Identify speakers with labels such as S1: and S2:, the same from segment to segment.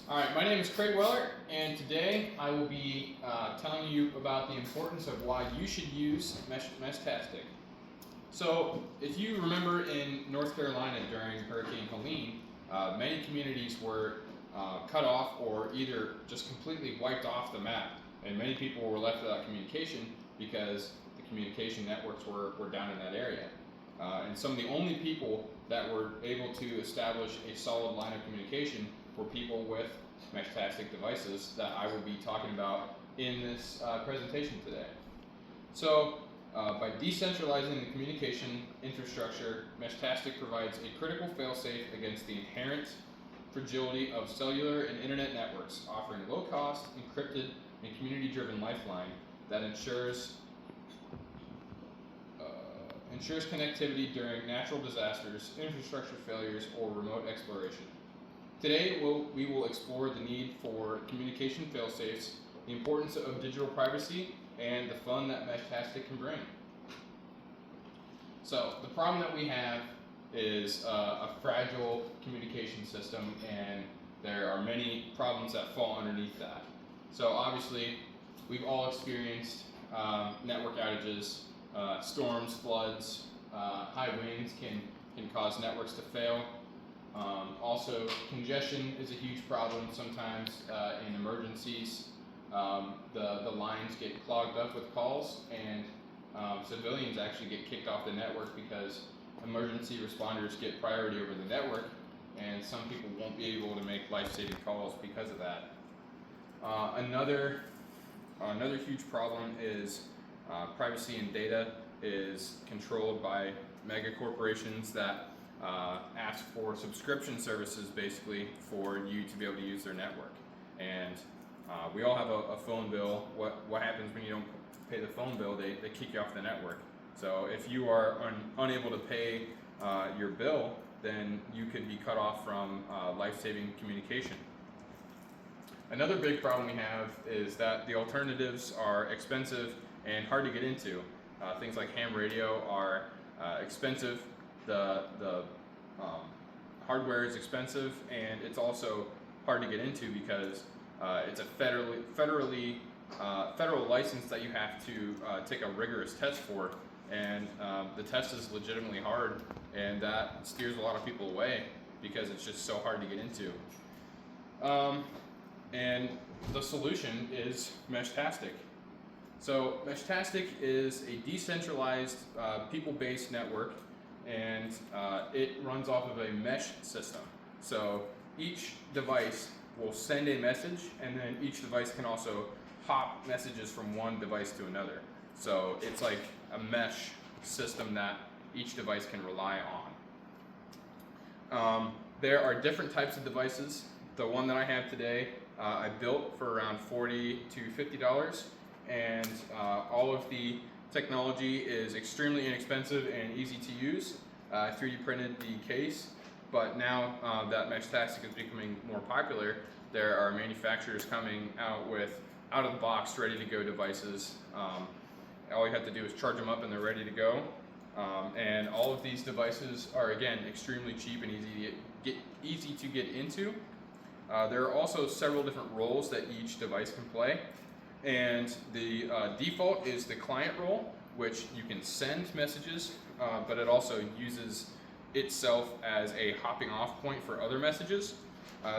S1: Alright, my name is Craig Weller, and today I will be telling you about the importance of why you should use meshtastic. So, if you remember in North Carolina during Hurricane Helene, many communities were cut off or either just completely wiped off the map, and many people were left without communication because the communication networks were down in that area. And some of the only people that were able to establish a solid line of communication were people with meshtastic devices that I will be talking about in this presentation today. So, by decentralizing the communication infrastructure, meshtastic provides a critical failsafe against the inherent fragility of cellular and internet networks, offering low-cost, encrypted, and community-driven lifeline that ensures connectivity during natural disasters, infrastructure failures, or remote exploration. Today, we will explore the need for communication failsafes, the importance of digital privacy, and the fun that meshtastic can bring. So, the problem that we have is a fragile communication system, and there are many problems that fall underneath that. So, obviously, we've all experienced network outages. Storms, floods, high winds can cause networks to fail. Also, congestion is a huge problem sometimes in emergencies. The lines get clogged up with calls, and civilians actually get kicked off the network because emergency responders get priority over the network, and some people won't be able to make life-saving calls because of that. Another huge problem is privacy and data is controlled by mega corporations that ask for subscription services basically for you to be able to use their network. And we all have a phone bill. What happens when you don't pay the phone bill? They kick you off the network. So if you are unable to pay your bill, then you could be cut off from life-saving communication. Another big problem we have is that the alternatives are expensive and hard to get into. Things like ham radio are expensive. The hardware is expensive, and it's also hard to get into because it's a federal license that you have to take a rigorous test for, and the test is legitimately hard, and that steers a lot of people away because it's just so hard to get into. And the solution is meshtastic. So meshtastic is a decentralized, people-based network, and it runs off of a mesh system. So each device will send a message, and then each device can also hop messages from one device to another. So it's like a mesh system that each device can rely on. There are different types of devices. The one that I have today, I built for around $40 to $50. And all of the technology is extremely inexpensive and easy to use. I 3D printed the case, but now that meshtastic is becoming more popular, there are manufacturers coming out with out-of-the-box, ready-to-go devices. All you have to do is charge them up and they're ready to go. And all of these devices are, again, extremely cheap and easy to get into. There are also several different roles that each device can play. And the default is the client role, which you can send messages, but it also uses itself as a hopping off point for other messages.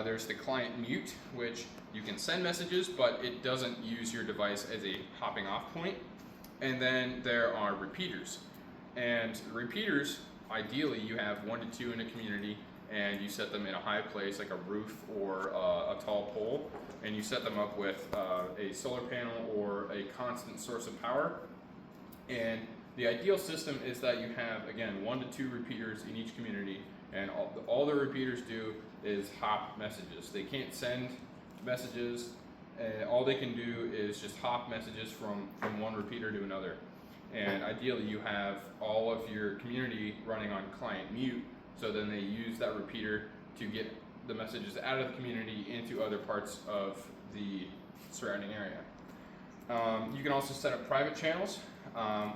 S1: There's the client mute, which you can send messages, but it doesn't use your device as a hopping off point. And then there are repeaters. And repeaters, ideally, you have 1 to 2 in a community, and you set them in a high place like a roof or a tall pole, and you set them up with a solar panel or a constant source of power. And the ideal system is that you have, again, 1 to 2 repeaters in each community, and all the repeaters do is hop messages. They can't send messages, and all they can do is just hop messages from one repeater to another. And ideally you have all of your community running on client mute, so then they use that repeater to get the messages out of the community into other parts of the surrounding area. You can also set up private channels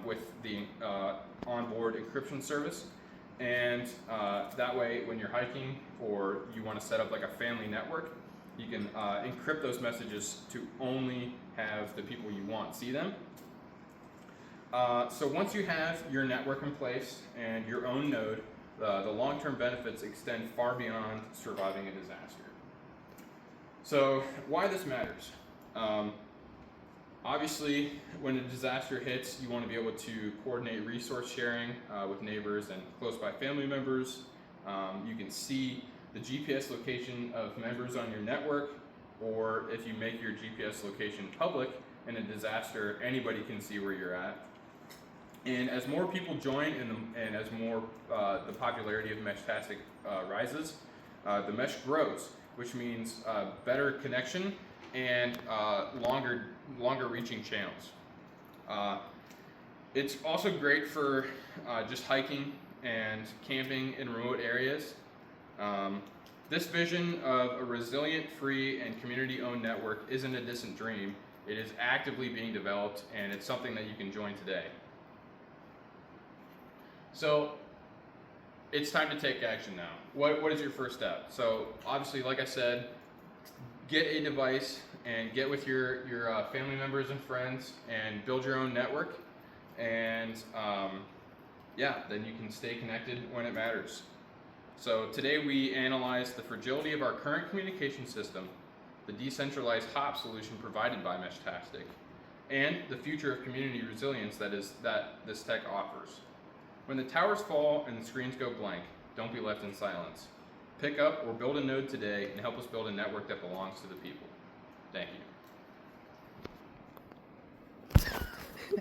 S1: with the onboard encryption service, and that way when you're hiking or you want to set up like a family network, You can encrypt those messages to only have the people you want see them. So once you have your network in place and your own node, the long-term benefits extend far beyond surviving a disaster. So why this matters? Obviously, when a disaster hits, you want to be able to coordinate resource sharing with neighbors and close by family members. You can see the GPS location of members on your network, or if you make your GPS location public in a disaster, anybody can see where you're at. And as more people join and as more the popularity of meshtastic rises, the mesh grows, which means better connection and longer reaching channels. It's also great for just hiking and camping in remote areas. This vision of a resilient, free, and community-owned network isn't a distant dream. It is actively being developed, and it's something that you can join today. So it's time to take action now. What is your first step? So obviously, like I said, get a device and get with your family members and friends and build your own network. And yeah, then you can stay connected when it matters. So today we analyzed the fragility of our current communication system, the decentralized hop solution provided by meshtastic, and the future of community resilience that this tech offers. When the towers fall and the screens go blank, don't be left in silence. Pick up or build a node today and help us build a network that belongs to the people. Thank you.